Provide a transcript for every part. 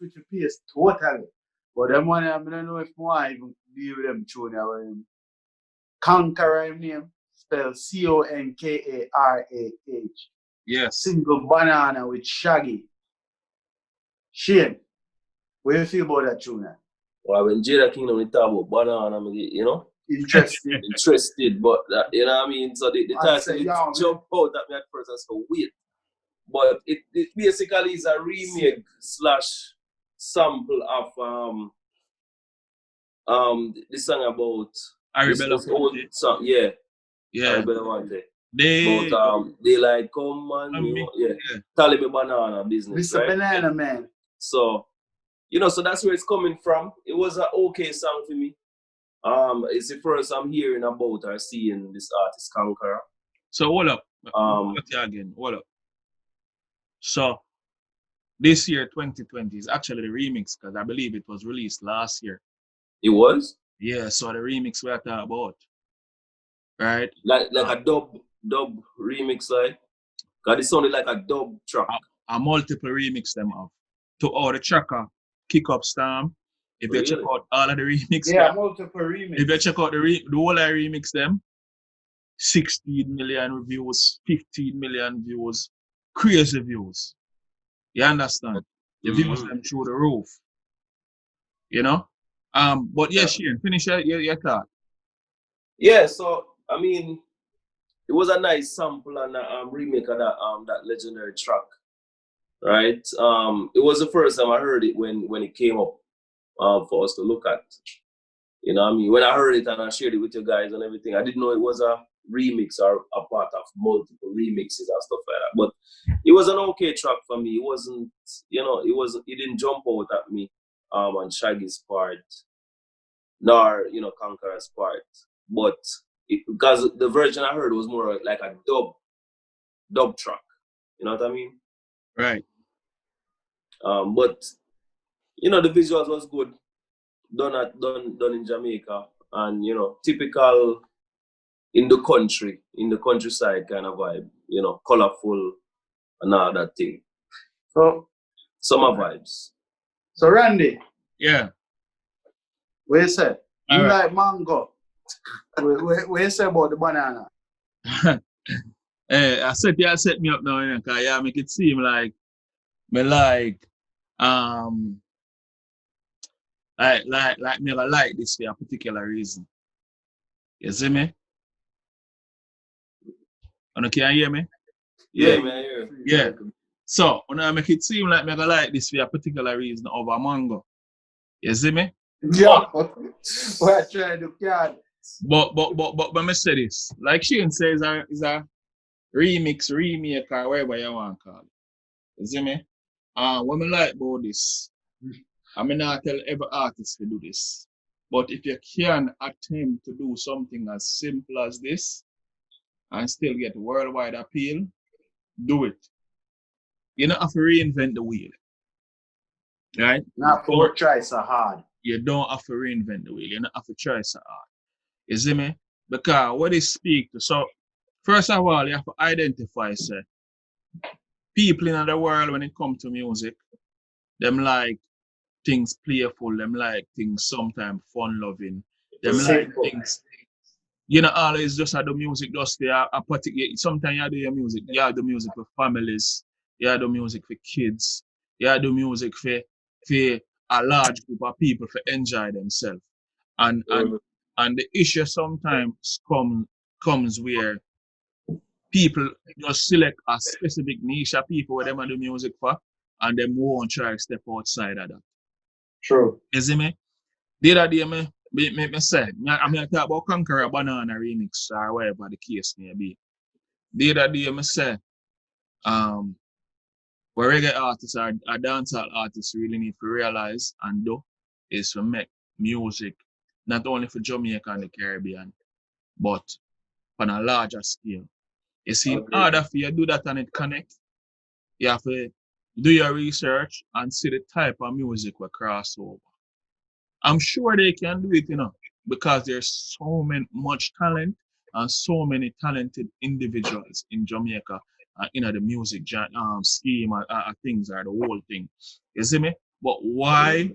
switch the pace totally. But them one, I don't know if I even deal with them tune now. CONKARAH name, spelled CONKARAH. Yes. Single banana with Shaggy. Shane, what do you feel about that tune? Well, when Jada Kingdom we talk about banana, you know, Interesting. but you know what I mean. So the title jump out at me at first. I said, wait, but it basically is a remake slash sample of the song about this old song, yeah. Arabella they like come and Taliban banana business, Mr. right? Banana Man. So so that's where it's coming from. It was an okay song for me. It's the first I'm hearing about or seeing this artist CONKARAH. So hold up. Hold up. So this year 2020 is actually the remix because I believe it was released last year. It was? Yeah, so the remix we're talking about. Right? Like a dub remix, like? Because it sounded like a dub track. A multiple remix them of. To all the tracker, Kick Up Storm. If you check out all of the remix. Yeah, multiple remix. If you check out the whole I remix them, 16 million views, 15 million views, crazy views. You understand? The views them through the roof. You know? But yeah, Shane, finish your thought. Yeah, so I mean, it was a nice sample and a remake of that legendary track. Right? It was the first time I heard it when it came up for us to look at. You know what I mean? When I heard it and I shared it with you guys and everything, I didn't know it was a remix or a part of multiple remixes and stuff like that. But it was an okay track for me. It wasn't, it didn't jump out at me on Shaggy's part, nor, CONKARAH's part. But because the version I heard was more like a dub track. You know what I mean? Right. But the visuals was good. Done in Jamaica, and typical in the countryside kind of vibe. Colorful and all that thing. So summer vibes. So Randy. Yeah. What you say? You like mango? What you say about the banana? Hey, I set me up now, because you make it seem like me like me like this for a particular reason. You see me? You can hear me? Yeah, man, I hear you. Yeah. So when I make it seem like me like this for a particular reason over mango. You see me? Yeah. We're trying to get. But let me say this. Like Shane says, is a remix, remake, or whatever you want to call it. You see me? What I like about this, I may not tell every artist to do this, but if you can attempt to do something as simple as this and still get worldwide appeal, do it. You don't have to reinvent the wheel. Right? Not for try so hard. You don't have to reinvent the wheel. You don't have to try so hard. You see me? Because what they speak to, so first of all, you have to identify, say, people in the world when it comes to music, them like things playful, them like things sometimes fun-loving, them like things, always just have the music just there, a particular, sometimes you do your music, you have the music for families, you have the music for kids, you have the music for a large group of people to enjoy themselves. And the issue sometimes comes where people just select a specific niche of people where they want the music for, and they won't try to step outside of that. True. You see me? The other day, me say, I'm going to talk about CONKARAH Banana Remix or whatever the case may be. The other day, I say, what reggae artists or dancehall artists really need to realize and do is to make music not only for Jamaica and the Caribbean, but on a larger scale. You see, in order for you to do that and it connect, you have to do your research and see the type of music we cross over. I'm sure they can do it, because there's so much talent and so many talented individuals in Jamaica, the music scheme, things are the whole thing. You see me? But why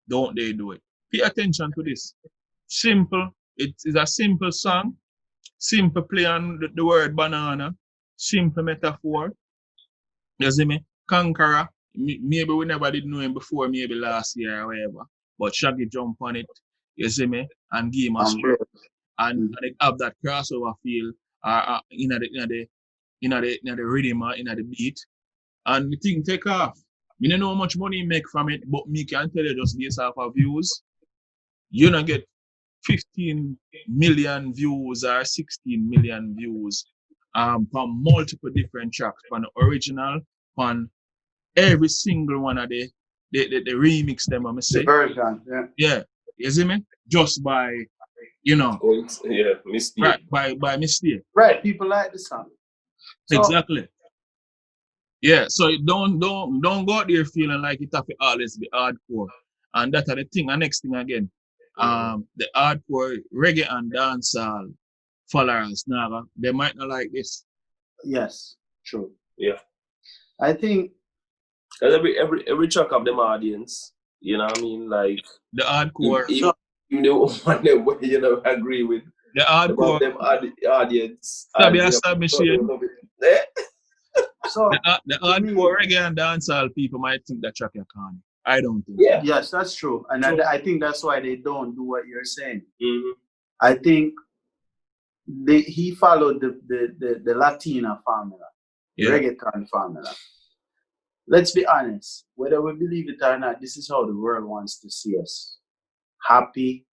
don't they do it? Pay attention to this. Simple. It is a simple song. Simple play on the word banana. Simple metaphor. You see me? CONKARAH. Maybe we never did know him before, maybe last year or whatever. But Shaggy jump on it. You see me? And give him a stroke. And they have that crossover feel in the rhythm or in the beat. And the thing take off. Me don't know how much money you make from it, but me can tell you just based off of views, you don't get 15 million views or 16 million views from multiple different tracks, from the original, from every single one of the remix them, I say. The version, yeah. Yeah, you see me? Just by, mistake. Right, by mistake. Right, people like the song. So, exactly. Yeah, so don't go out there feeling like it have to always be hardcore. And that's the thing. And next thing again, the hardcore reggae and dancehall followers now, they might not like this. Yes, true. Yeah. I think because every track of them audience, you know what I mean? Like the hardcore. Even the one that you know agree with the hardcore them audience. So the hardcore reggae and dancehall people might think that track is corny. I don't think. Yeah. Yes, that's true. And I think that's why they don't do what you're saying. Mm-hmm. I think he followed the Latina formula, reggaeton formula. Let's be honest, whether we believe it or not, this is how the world wants to see us. Happy,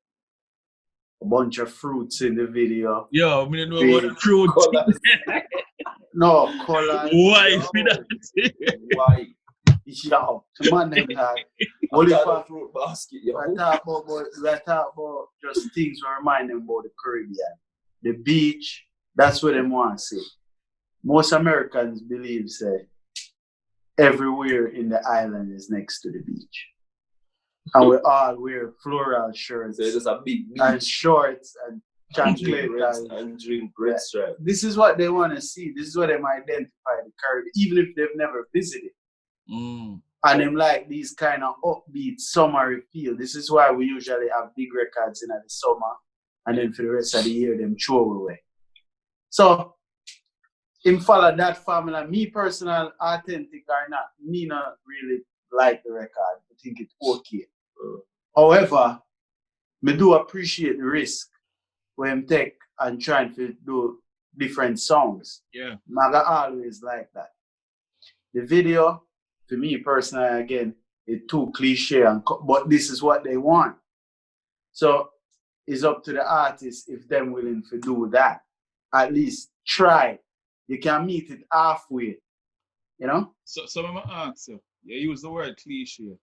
a bunch of fruits in the video. Yo, we don't know about the fruit. No, colors. Why? Why? Yo, man, them that. What is a fruit basket? I talk about just things that remind them about the Caribbean. The beach, that's what they want to see. Most Americans believe, say, everywhere in the island is next to the beach. And we all wear floral shirts. So it's a big beach. And shorts and chancletas. And drink red stripe. This is what they want to see. This is what they might identify the Caribbean, even if they've never visited. Mm. And them like these kind of upbeat summery feel. This is why we usually have big records in the summer, and then for the rest of the year, them throw away. So, him follow that formula. Me personal, authentic or not, me not really like the record. I think it's okay. However, me do appreciate the risk when him take and trying to do different songs. Yeah. Maga always like that. The video, to me personally, again, it's too cliche, but this is what they want. So it's up to the artist if they're willing to do that. At least try. You can meet it halfway, you know? So I'm going to ask you, you use the word cliche.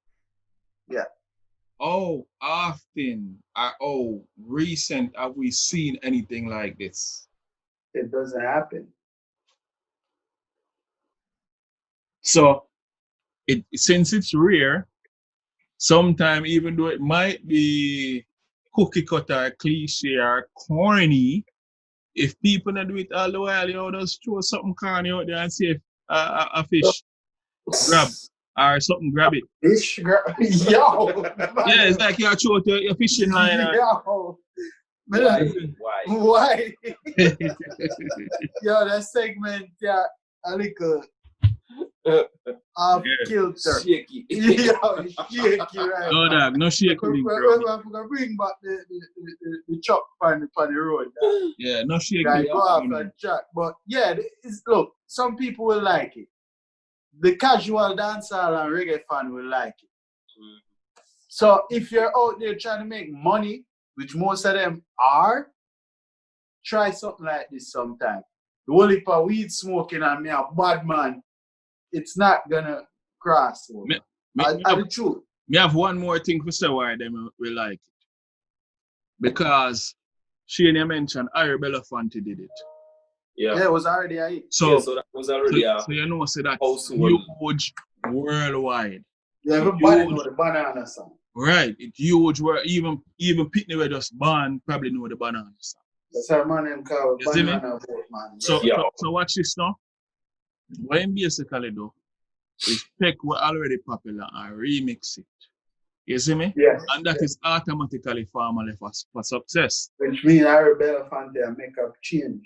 Yeah. How often or how recent have we seen anything like this? It doesn't happen. So since it's rare, sometimes even though it might be cookie cutter, cliche, or corny, if people not do it all the while, just throw something corny out there and see if a fish grab or something grab it. Fish grab? Yo! Yeah, it's like you throw out your fishing line. Yo! Why? Yo, that segment, yeah, a little off kilter. Shaky. Yo, shaky, right? No, dog, no shaky. We're going to bring back the chop on the road. Yeah, no shaky. Right, go off and chat. But yeah, look, some people will like it. The casual dancehall and reggae fan will like it. So if you're out there trying to make money, which most of them are, try something like this sometime. The whole heap of weed smoking and me a bad man, it's not gonna cross over. The truth. Me have one more thing to say why them will like it. Because Shane mentioned Arabella Fanti did it. Yeah, it was already a hit. So that was already so you know, so that's huge worldwide. Yeah, everybody know the banana song. Right, it's huge. Where even Pitney were just born probably know the banana song. That's our man name called Banana Boat Man. So watch this now. What him basically do? is take what already popular and remix it. You see me? Yes. And that is automatically formally for success. Which means Arabella Fante and make up change.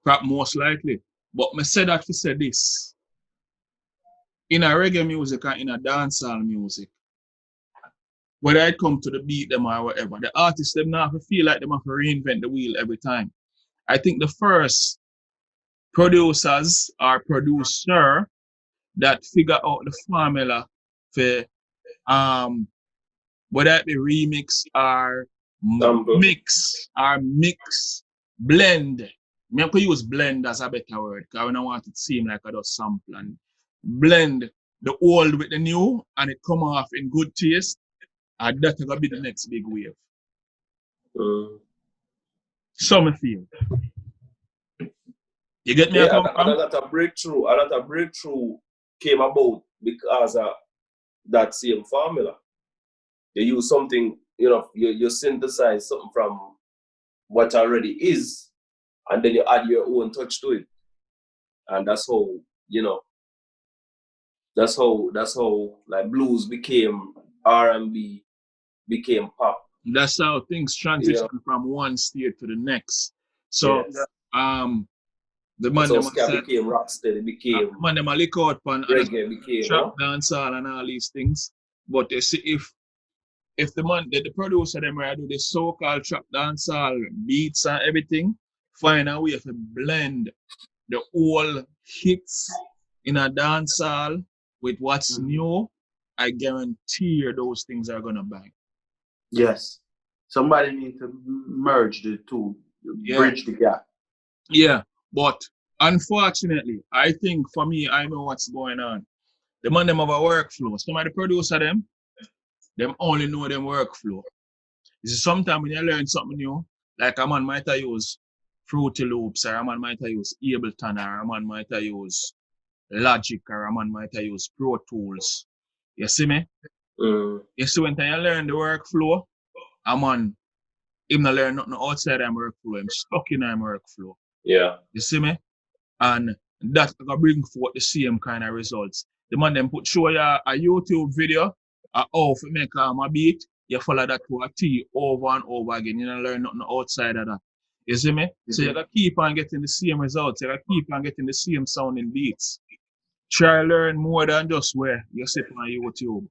Perhaps most likely. But me say that to say this. In a reggae music and in a dancehall music, whether it come to the beat them or whatever, the artists them not have to feel like them have to reinvent the wheel every time. I think the first producers or producer that figure out the formula for whether it be remix or mix, blend. I could use blend as a better word because I don't want it to seem like I just sample and blend the old with the new and it come off in good taste. And that's gonna be the next big wave. So me feel. You get me? Yeah, and a lot of breakthrough came about because of that same formula. You use something, you synthesize something from what already is, and then you add your own touch to it. And that's how, that's how like blues became R&B, became pop. That's how things transition from one state to the next. So, the man them said, became rocksteady, became man them a lick out on reggae, became trap dancehall and all these things. But you see, if the man, the producer them where do the so-called trap dancehall beats and everything, find a way to blend the old hits in a dancehall with what's new, I guarantee you those things are gonna bang. Yes. Somebody needs to merge the two, bridge the gap. Yeah, but unfortunately, I think for me, I know what's going on. The man them have a workflow. Some of the producer them only know them workflow. You see, sometimes when you learn something new, like a man might use Fruity Loops, or a man might use Ableton, or a man might use Logic, or a man might use Pro Tools. You see me? You see, when you learn the workflow, a man, him not learn nothing outside of workflow, him stuck in him workflow. Yeah. You see me? And that's gonna bring forth the same kind of results. The man then show you a YouTube video of how to make a beat, you follow that to a T over and over again. You don't learn nothing outside of that. You see me? So you gotta keep on getting the same results, you gotta keep on getting the same sounding beats. Try learn more than just where you sit on YouTube.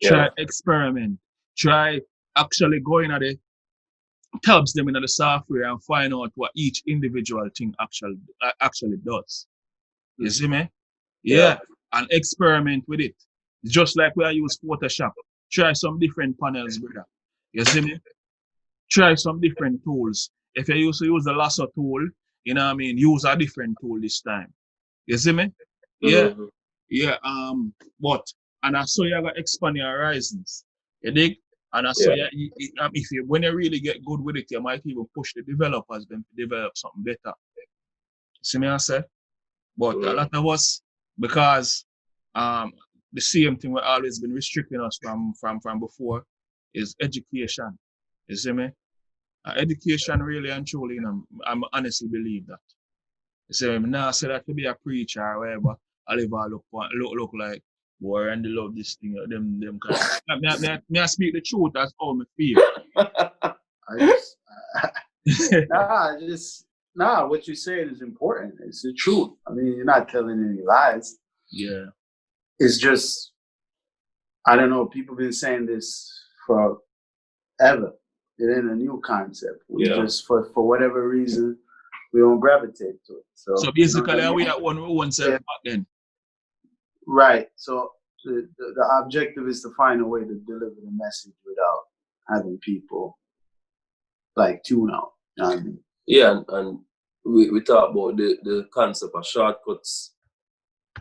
Try experiment. Try actually going at the tabs them into the software and find out what each individual thing actually does. You see me? Yeah. And experiment with it. Just like where I use Photoshop. Try some different panels, brother. You see me? Try some different tools. If you used to use the lasso tool, you know what I mean, use a different tool this time. You see me? Yeah. Yeah. But and I saw you gotta expand your horizons. You dig? And I saw when you really get good with it, you might even push the developers then to develop something better. See me I said? But a lot of us, because the same thing we always been restricting us from before is education. You see me? Education really and truly, I honestly believe that. You see me? Now I say that to be a preacher or whatever, I'll even look like, boy, and they love this thing, them kind of. Me I speak the truth, that's all me feel. What you're saying is important. It's the truth. I mean, you're not telling any lies. Yeah. It's just, I don't know, people been saying this forever. It ain't a new concept. We just, for whatever reason, we don't gravitate to it. So basically, we are one self back then. Right. So the objective is to find a way to deliver the message without having people like tune out. You know what I mean? Yeah, and we talk about the concept of shortcuts.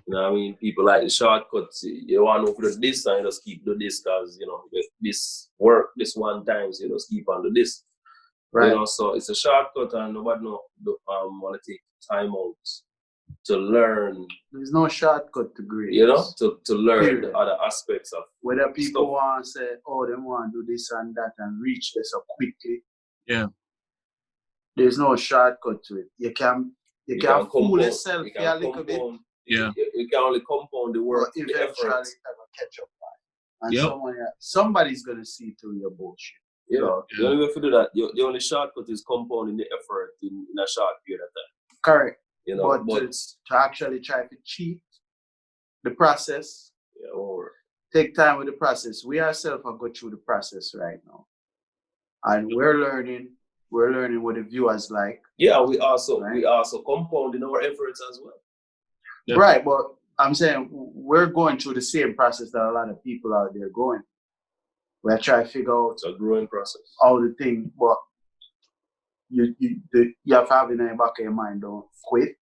You know what I mean? People like the shortcuts. You want to go for this and you just keep doing this because, this work this one time, so you just keep on doing this. Right. So it's a shortcut and nobody want to take time out to learn. There's no shortcut to great. To learn the other aspects of whether people want to say, they want to do this and that and reach this so quickly. Yeah. There's no shortcut to it. You can fool yourself a little bit. Yeah. You can only compound the work, but the eventually effort. it's gonna catch up. And Yep. somebody's gonna see through your bullshit. Yeah. So, The only way to do that, the only shortcut is compounding the effort in a short period of time. correct. You know, but to actually try to cheat the process, or take time with the process. We ourselves have go through the process right now. And we're learning what the viewers like. yeah, we also compounding our efforts as well. Yeah. Right, but I'm saying we're going through the same process that a lot of people out there going. We're trying to figure out It's a growing process. all the things, but you have to have in the back of your mind, don't quit,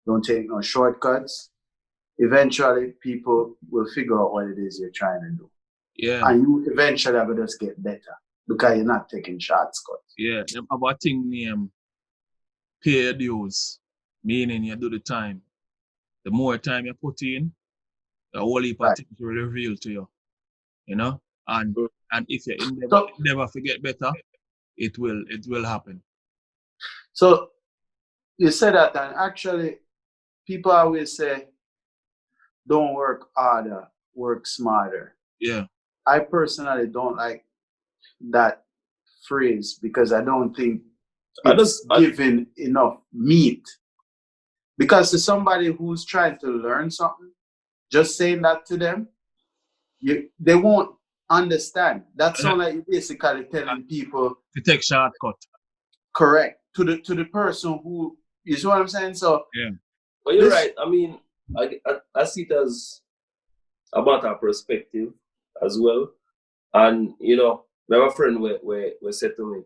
don't take no shortcuts. Eventually, people will figure out what it is you're trying to do. Yeah. And you eventually will just get better because you're not taking shortcuts. Yeah. Them have a thing named pay your dues, meaning you do the time. The more time you put in, the whole heap of things will reveal to you. You know? And if you never forget better, it will happen. So you said that, and actually people always say, don't work harder, work smarter. Yeah. I personally don't like that phrase because I don't think it's giving enough meat. Because to somebody who's trying to learn something, just saying that to them, they won't understand. That sounds like you're basically telling people to take shortcut. Correct. To the person who, you see what I'm saying? So yeah. But you're right. I mean, I see it as a matter of perspective as well. And you know, I have a friend where said to me,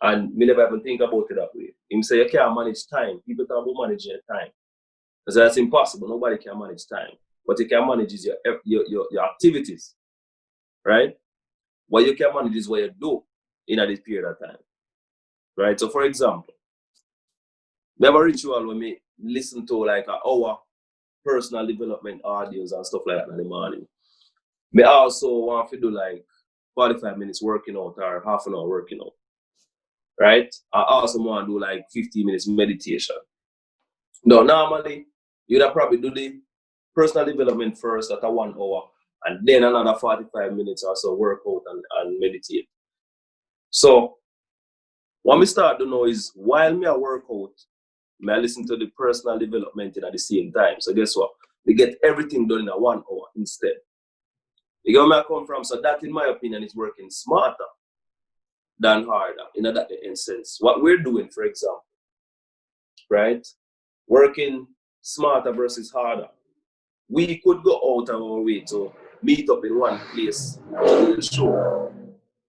and me never even think about it that way. Him say you can't manage time. People talk about managing your time. Because that's impossible. Nobody can manage time. What you can manage is your activities. Right? What you can manage is what you do in this period of time. Right? So for example, we have a ritual when we listen to like an hour personal development audios and stuff like that in the morning. We also want to do like 45 minutes working out or half an hour working out. Right? I also want to do like 15 minutes meditation. No, normally you'd probably do the personal development first at a 1 hour and then another 45 minutes or so work out and meditate. So what we start to know is while me I work out, I listen to the personal development at the same time. So guess what? We get everything done in a 1 hour instead. You get where I come from? So that, in my opinion, is working smarter than harder in that sense. What we're doing, for example, right? Working smarter versus harder. We could go out of our way to meet up in one place to do the show,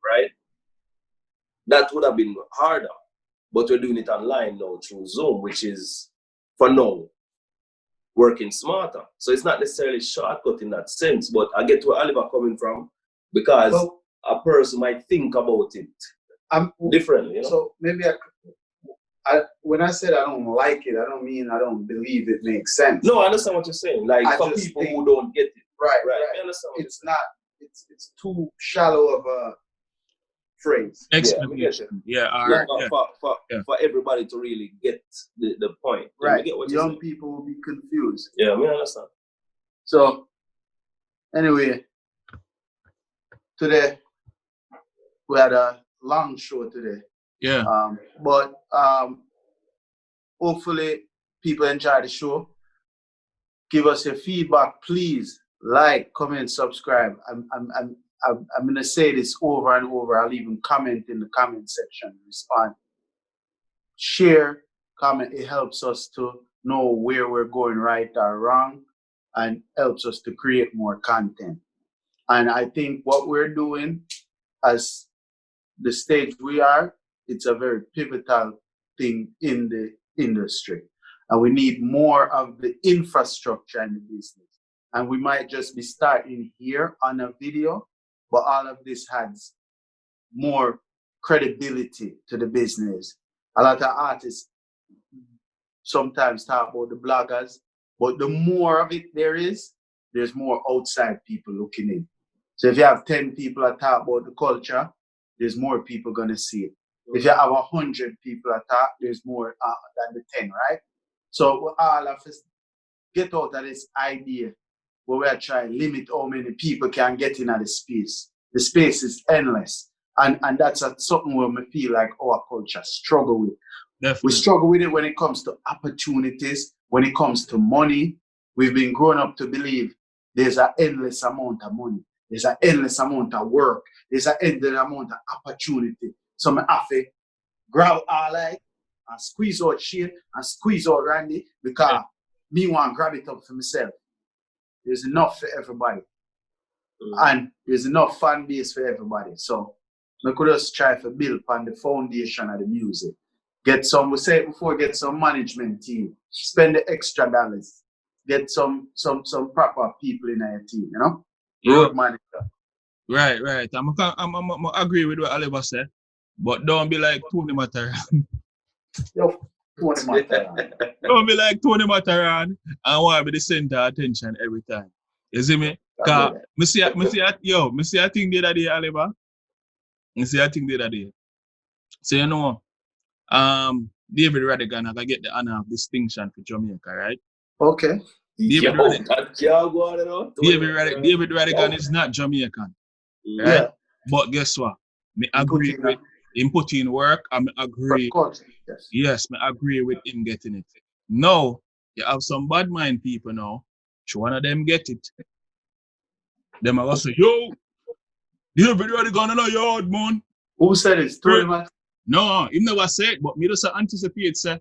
right? That would have been harder, but we're doing it online now through Zoom, which is, for now, working smarter. So it's not necessarily shortcut in that sense, but I get where Oliver coming from because a person might think about it differently. You know? So maybe when I said I don't like it, I don't mean I don't believe it makes sense. No, I understand what you're saying. Like for people who don't get it. Right. I understand it's not. It's too shallow of a phrase. Explanation. For everybody to really get the point. Right. Get what young people will be confused. Yeah, I understand. So anyway, today we had a long show today. Yeah. But hopefully people enjoy the show. Give us your feedback, please. Like, comment, subscribe. I'm gonna say this over and over. I'll even comment in the comment section, respond. Share, comment. It helps us to know where we're going right or wrong, and helps us to create more content. And I think what we're doing as the stage we are, it's a very pivotal thing in the industry. And we need more of the infrastructure in the business. And we might just be starting here on a video, but all of this has more credibility to the business. A lot of artists sometimes talk about the bloggers, but the more of it there's more outside people looking in. So if you have 10 people that talk about the culture, there's more people going to see it. If you have 100 people that talk, there's more than the 10, right? So all of us get out of this idea where we are trying to limit how many people can get in at the space. The space is endless. And that's something where we feel like our culture struggle with. Definitely. We struggle with it when it comes to opportunities, when it comes to money. We've been grown up to believe there's an endless amount of money. There's an endless amount of work. There's an endless amount of opportunity. So I have to grab all like and squeeze out Shane and squeeze out Randy because me want to grab it up for myself. There's enough for everybody. And there's enough fan base for everybody. So we could just try to build on the foundation of the music. Get some, we said before, get some management team. Spend the extra dollars. Get some proper people in your team, you know? Road manager. Right. I'm agree with what Oliver said. But don't be like Tony Mataran. Yo, Tony Mataran. Don't be like Tony Mataran and want to be the center of attention every time. You see me? Cause me see a thing the other day, Oliver. Me see a thing the other day. So you know, David Radigan I get the honor of distinction for Jamaica, right? Okay. David Radigan is not Jamaican. Right? Yeah. But guess what? Me agree with him putting in work and me agree. Yes, me agree with him getting it. Now, you have some bad mind people now. Should one of them get it? Them are going to say, yo, David Radigan in a yard, man. Who said it? No, he never said it, but me just anticipate, sir.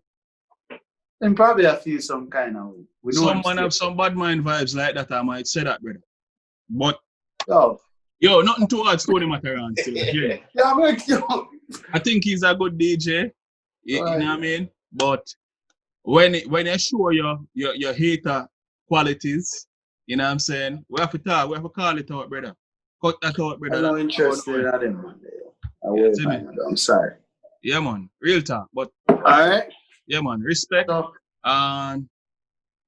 And probably I feel some kind of way. Someone have some bad mind vibes like that, I might say that, brother. But, yo, nothing towards Tony Mataran still. Yeah. I think he's a good DJ. You know what I mean? But when you show your hater qualities, you know what I'm saying? We have to talk, we have to call it out, brother. Cut that out, brother. I'm not interested in them, man. I'm sorry. Yeah, man. Real talk. But alright. Yeah, man. Respect. And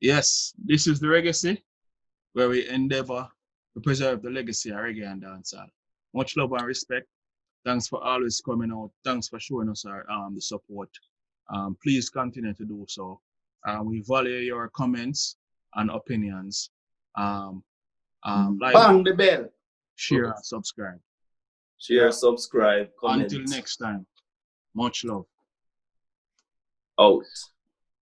yes, this is the Reggaecy, where we endeavor to preserve the legacy of reggae and dancehall. Much love and respect. Thanks for always coming out. Thanks for showing us our the support. Please continue to do so. We value your comments and opinions. Like, bang the bell. Share and subscribe. Share, subscribe, comment. Until next time. Much love. Out.